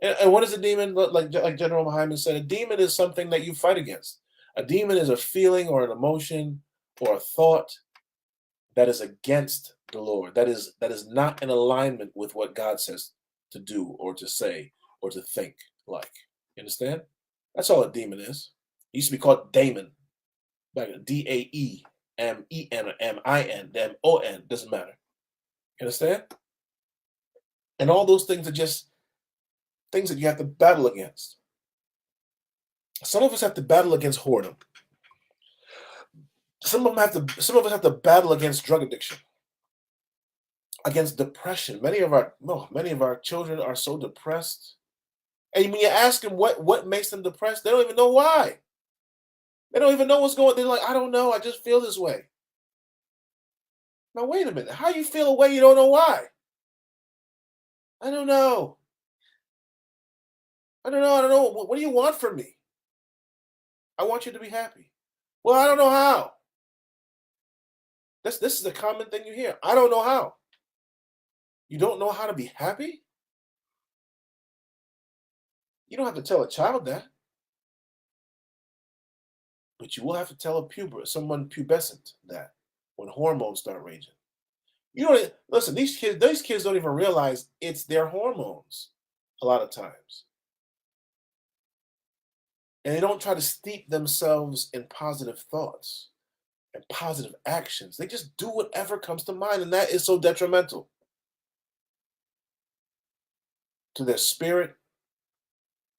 And what is a demon? Like General Hyman said, a demon is something that you fight against. A demon is a feeling or an emotion or a thought that is against the Lord. That is not in alignment with what God says to do or to say or to think like. You understand? That's all a demon is. It used to be called daemon. Like D-A-E-M-E-N or M-I-N, M-O-N, doesn't matter. You understand? And all those things are just things that you have to battle against. Some of us have to battle against whoredom. Some of us have to battle against drug addiction, against depression. Many of our children are so depressed. And when you ask them what makes them depressed, they don't even know why. They don't even know what's going on. They're like, I don't know. I just feel this way. Now, wait a minute. How you feel a way you don't know why? I don't know. I don't know. What do you want from me? I want you to be happy. Well, I don't know how. This is a common thing you hear. I don't know how. You don't know how to be happy? You don't have to tell a child that. But you will have to tell someone pubescent that when hormones start raging. Listen, these kids don't even realize it's their hormones a lot of times. And they don't try to steep themselves in positive thoughts and positive actions. They just do whatever comes to mind, and that is so detrimental to their spirit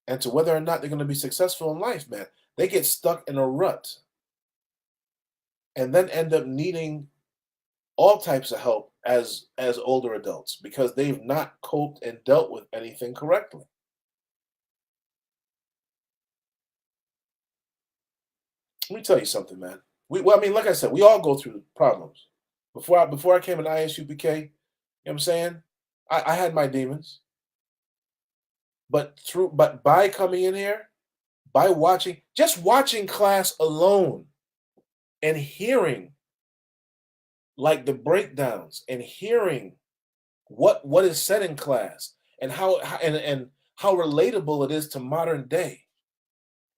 and to whether or not they're going to be successful in life, man. They get stuck in a rut and then end up needing all types of help as older adults because they've not coped and dealt with anything correctly. Let me tell you something, man. Like I said, we all go through problems. Before I came in ISUPK, you know what I'm saying? I had my demons. But by coming in here, by watching class alone and hearing like the breakdowns and hearing what is said in class and how relatable it is to modern day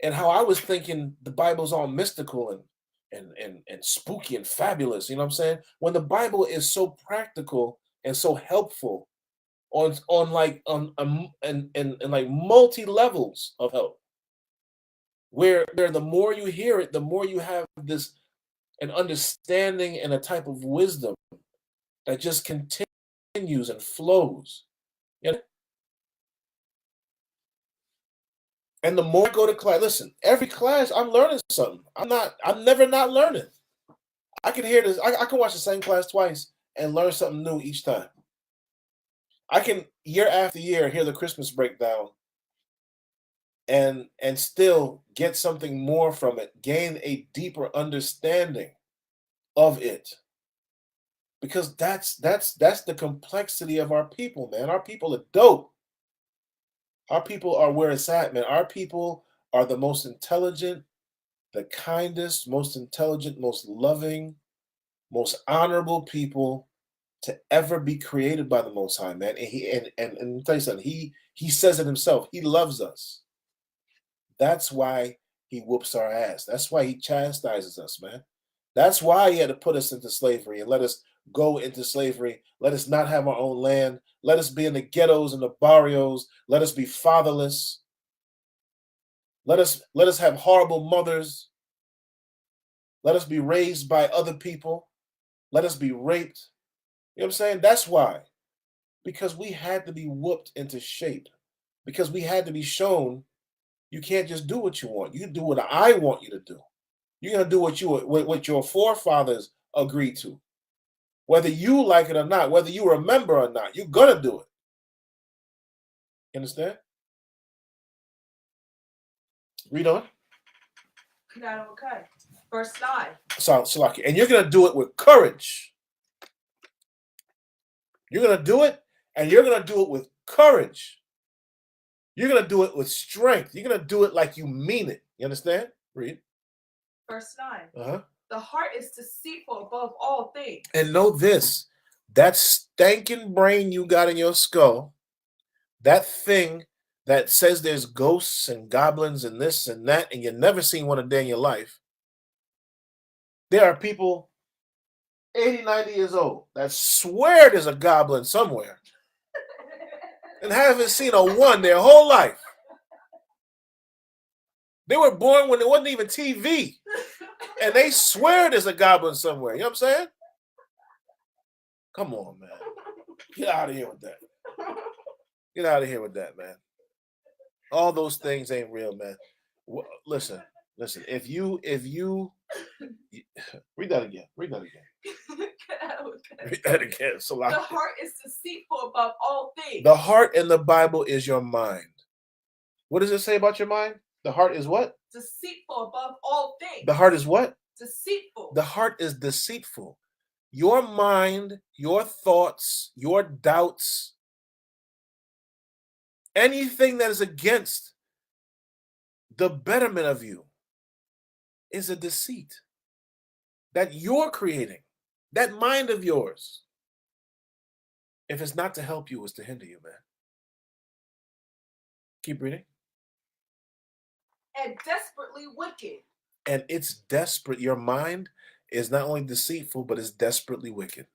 and how I was thinking the Bible's all mystical and and spooky and fabulous. You know what I'm saying? When the Bible is so practical and so helpful on like and like multi levels of help, where the more you hear it, the more you have this an understanding and a type of wisdom that just continues and flows. You know? And the more I go to class, listen, every class I'm learning something. I'm never not learning. I can hear this, I can watch the same class twice and learn something new each time. I can year after year hear the Christmas breakdown and still get something more from it, gain a deeper understanding of it. Because that's the complexity of our people, man. Our people are dope. Our people are where it's at, man. Our people are the most intelligent, the kindest, most intelligent, most loving, most honorable people to ever be created by the Most High, man. And and let me tell you something. He says it himself. He loves us. That's why he whoops our ass. That's why he chastises us, man. That's why he had to put us into slavery and let us go into slavery. Let us not have our own land. Let us be in the ghettos and the barrios. Let us be fatherless. Let us have horrible mothers. Let us be raised by other people. Let us be raped. You know what I'm saying? That's why. Because we had to be whooped into shape. Because we had to be shown you can't just do what you want. You do what I want you to do. You're gonna do what your forefathers agreed to. Whether you like it or not, whether you remember or not, you're gonna do it. You understand? Read on. Okay. Verse 9. Salaki. And you're gonna do it with courage. You're gonna do it, and you're gonna do it with courage. You're gonna do it with strength. You're gonna do it like you mean it. You understand? Read. Verse 9. Uh-huh. The heart is deceitful above all things. And know this, that stinking brain you got in your skull, that thing that says there's ghosts and goblins and this and that, and you've never seen one a day in your life. There are people 80, 90 years old that swear there's a goblin somewhere and haven't seen a one their whole life. They were born when there wasn't even TV, and they swear there's a goblin somewhere. You know what I'm saying? Come on, man. Get out of here with that. Get out of here with that, man. All those things ain't real, man. Listen. If you read that again. Read that again. So the heart is deceitful above all things. The heart in the Bible is your mind. What does it say about your mind? The heart is what? Deceitful above all things. The heart is what? Deceitful. The heart is deceitful. Your mind, your thoughts, your doubts, anything that is against the betterment of you is a deceit that you're creating. That mind of yours. If it's not to help you, it's to hinder you, man. Keep reading. And desperately wicked. And it's desperate. Your mind is not only deceitful, but it's desperately wicked.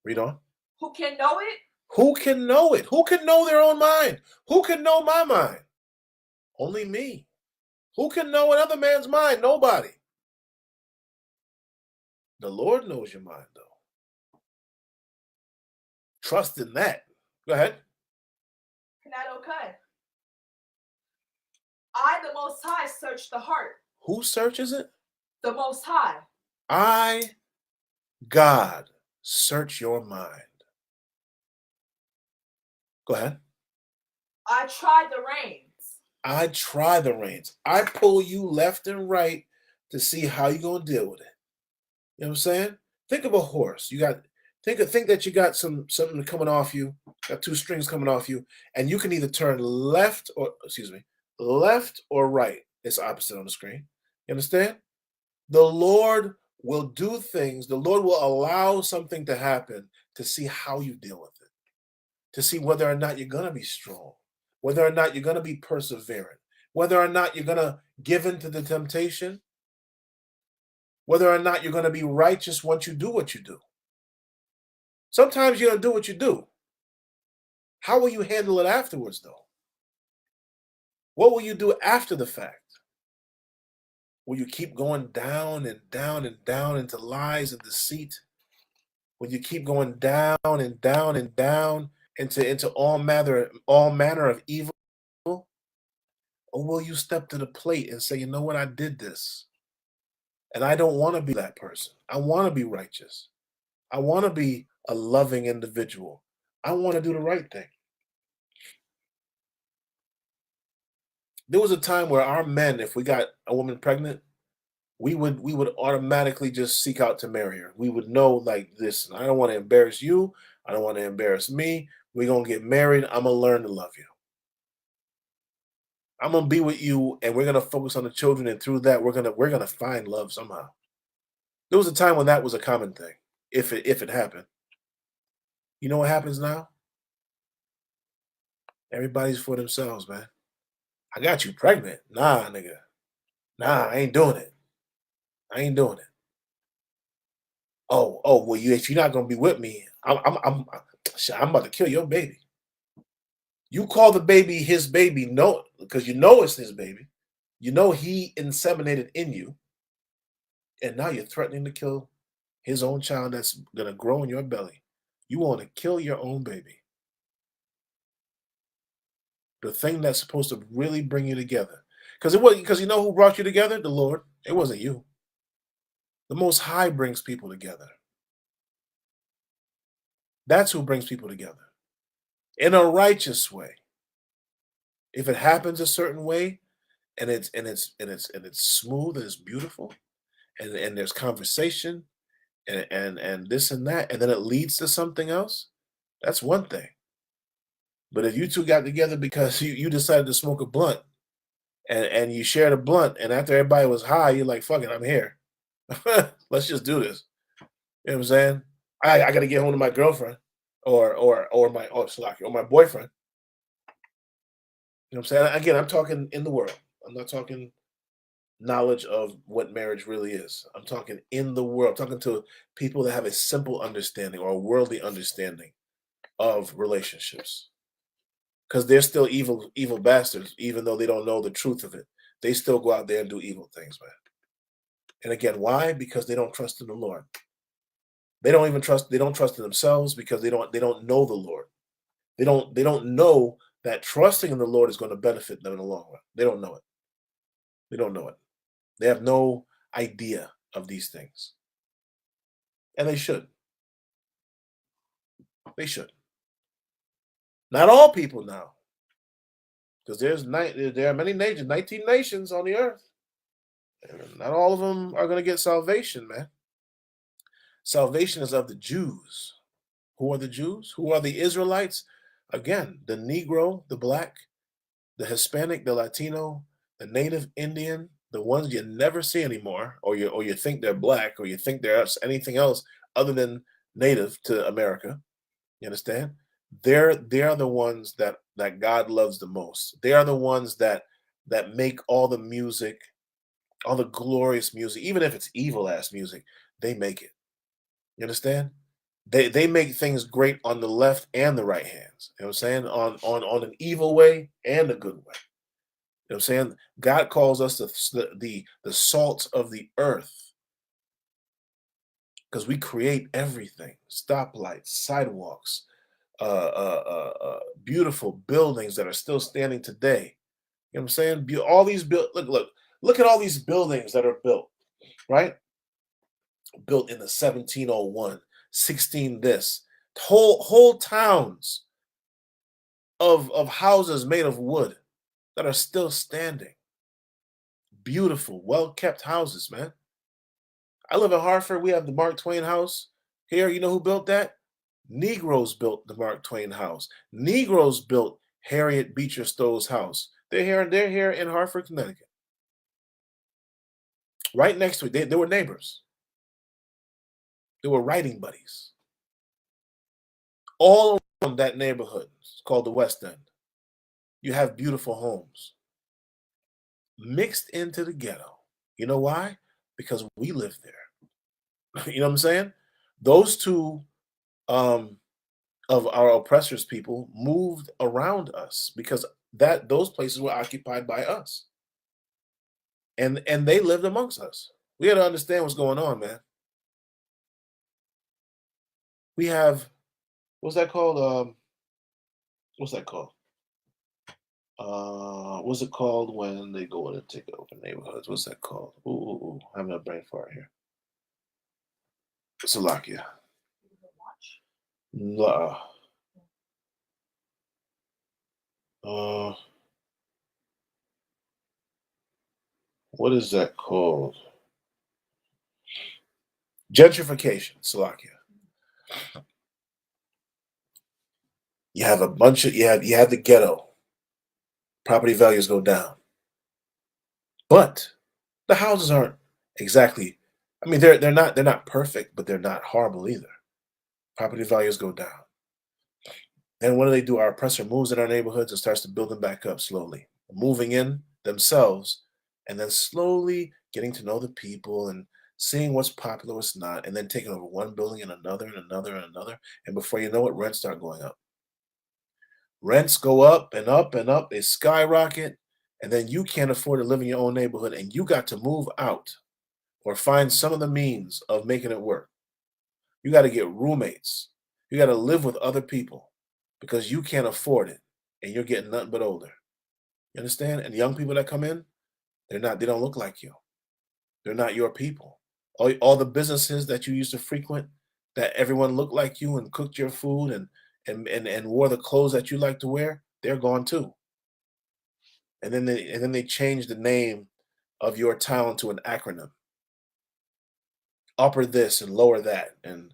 Read on. Who can know it? Who can know it? Who can know their own mind? Who can know my mind? Only me. Who can know another man's mind? Nobody. The Lord knows your mind, though. Trust in that. Go ahead. Not okay. I, the Most High, search the heart. Who searches it? The Most High. I, God, search your mind. Go ahead. I try the reins. I try the reins. I pull you left and right to see how you're going to deal with it. You know what I'm saying? Think of a horse. Think that you got something coming off you, got two strings coming off you, and you can either turn left or right. It's opposite on the screen. You understand? The Lord will do things. The Lord will allow something to happen to see how you deal with it, to see whether or not you're going to be strong, whether or not you're going to be perseverant, whether or not you're going to give in to the temptation, whether or not you're going to be righteous once you do what you do. Sometimes you're going to do what you do. How will you handle it afterwards, though? What will you do after the fact? Will you keep going down and down and down into lies and deceit? Will you keep going down and down and down into all manner of evil? Or will you step to the plate and say, you know what, I did this, and I don't want to be that person. I want to be righteous. I want to be a loving individual. I want to do the right thing. There was a time where our men, if we got a woman pregnant, we would automatically just seek out to marry her. We would know, like, this, I don't want to embarrass you. I don't want to embarrass me. We're going to get married. I'm going to learn to love you. I'm going to be with you, and we're going to focus on the children, and through that, we're going to find love somehow. There was a time when that was a common thing, if it happened. You know what happens now? Everybody's for themselves, man. I got you pregnant. Nah, nigga. Nah, I ain't doing it. I ain't doing it. Oh, well, if you're not gonna be with me, I'm about to kill your baby. You call the baby his baby, no, because you know it's his baby. You know he inseminated in you, and now you're threatening to kill his own child that's gonna grow in your belly. You want to kill your own baby. The thing that's supposed to really bring you together. Because you know who brought you together? The Lord. It wasn't you. The Most High brings people together. That's who brings people together. In a righteous way. If it happens a certain way, and it's smooth and it's beautiful, and there's conversation and this and that, and then it leads to something else, that's one thing. But if you two got together because you decided to smoke a blunt, and you shared a blunt, and after everybody was high, you're like, fuck it, I'm here. Let's just do this. You know what I'm saying? I gotta get home to my girlfriend or my boyfriend. You know what I'm saying? Again, I'm talking in the world. I'm not talking knowledge of what marriage really is. I'm talking in the world. I'm talking to people that have a simple understanding or a worldly understanding of relationships. Because they're still evil bastards, even though they don't know the truth of it. They still go out there and do evil things, man. And again, why? Because they don't trust in the Lord. They don't trust in themselves because they don't know the Lord. They don't know that trusting in the Lord is going to benefit them in the long run. They don't know it. They don't know it. They have no idea of these things. And they should. They should. Not all people now. Because there are many nations, 19 nations on the earth. And not all of them are going to get salvation, man. Salvation is of the Jews. Who are the Jews? Who are the Israelites? Again, the Negro, the Black, the Hispanic, the Latino, the Native Indian, the ones you never see anymore, or you think they're Black, or you think they're anything else other than native to America. You understand? They're the ones that God loves the most. They are the ones that make all the music, all the glorious music, even if it's evil ass music, they make it. You understand? They make things great on the left and the right hands. You know what I'm saying? On an evil way and a good way. You know what I'm saying? God calls us the salt of the earth because we create everything: stoplights, sidewalks, beautiful buildings that are still standing today. You know what I'm saying? All these look at all these buildings that are built, right? Built in the 1701, 16 this, whole towns of houses made of wood that are still standing. Beautiful, well-kept houses, man. I live in Hartford. We have the Mark Twain house here. You know who built that? Negroes built the Mark Twain house. Negroes built Harriet Beecher Stowe's house. They're here in Hartford, Connecticut. Right next to it. They were neighbors. They were writing buddies. All around that neighborhood, it's called the West End, you have beautiful homes mixed into the ghetto. You know why? because we live there. You know what I'm saying? Those two of our oppressors people moved around us because those places were occupied by us. And they lived amongst us. We got to understand what's going on, man. We have, what's that called? What's that called? What's it called when they go in and take over neighborhoods? What's that called? Ooh, I'm having a brain fart here. Slovakia. What is that called? Gentrification, Slovakia. You have a bunch of you have the ghetto. Property values go down. But the houses aren't exactly, I mean, they're not perfect, but they're not horrible either. Property values go down. And what do? Our oppressor moves in our neighborhoods and starts to build them back up slowly, moving in themselves, and then slowly getting to know the people and seeing what's popular, what's not, and then taking over one building and another and another and another. And before you know it, rents start going up. Rents go up and up and up. They skyrocket. And then you can't afford to live in your own neighborhood, and you got to move out or find some of the means of making it work. You got to get roommates. You got to live with other people because you can't afford it, and you're getting nothing but older. You understand? And young people that come in, they don't look like you. They're not your people. All the businesses that you used to frequent, that everyone looked like you and cooked your food and wore the clothes that you like to wear, they're gone too. And then they change the name of your town to an acronym. Upper this and lower that, and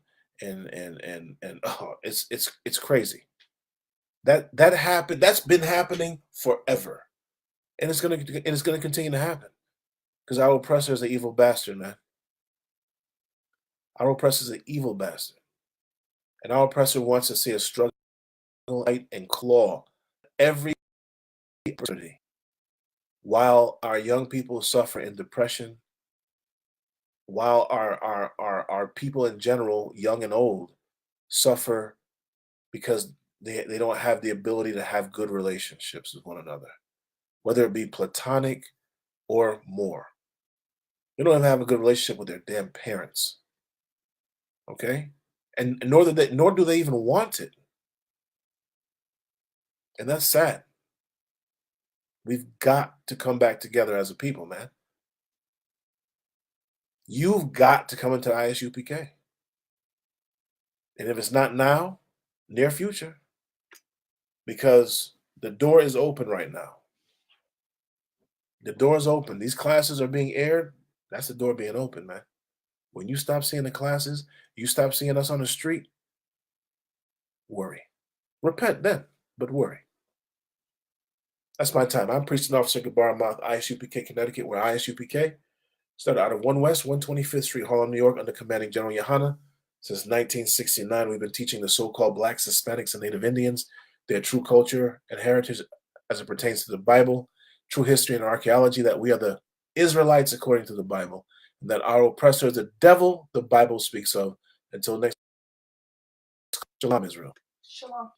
oh, it's crazy. That happened. That's been happening forever, and it's gonna continue to happen because our oppressor is an evil bastard, man. Our oppressor is an evil bastard, and our oppressor wants to see a struggle, fight, and claw every opportunity, while our young people suffer in depression, while our people in general, young and old, suffer because they don't have the ability to have good relationships with one another, whether it be platonic or more. They don't even have a good relationship with their damn parents. Okay? And nor do they even want it. And that's sad. We've got to come back together as a people, man. You've got to come into ISUPK. And if it's not now, near future, because the door is open right now. The door is open. These classes are being aired. That's the door being open, man. When you stop seeing the classes, you stop seeing us on the street, worry. Repent then, but worry. That's my time. I'm Priest and Officer Gabar Moth, ISUPK, Connecticut, where ISUPK started out of 1 West, 125th Street, Harlem, New York, under Commanding General Yohana. Since 1969, we've been teaching the so-called Blacks, Hispanics, and Native Indians their true culture and heritage as it pertains to the Bible, true history and archaeology, that we are the Israelites according to the Bible, and that our oppressor is the devil the Bible speaks of. Until next, Shalom, Israel. Shalom.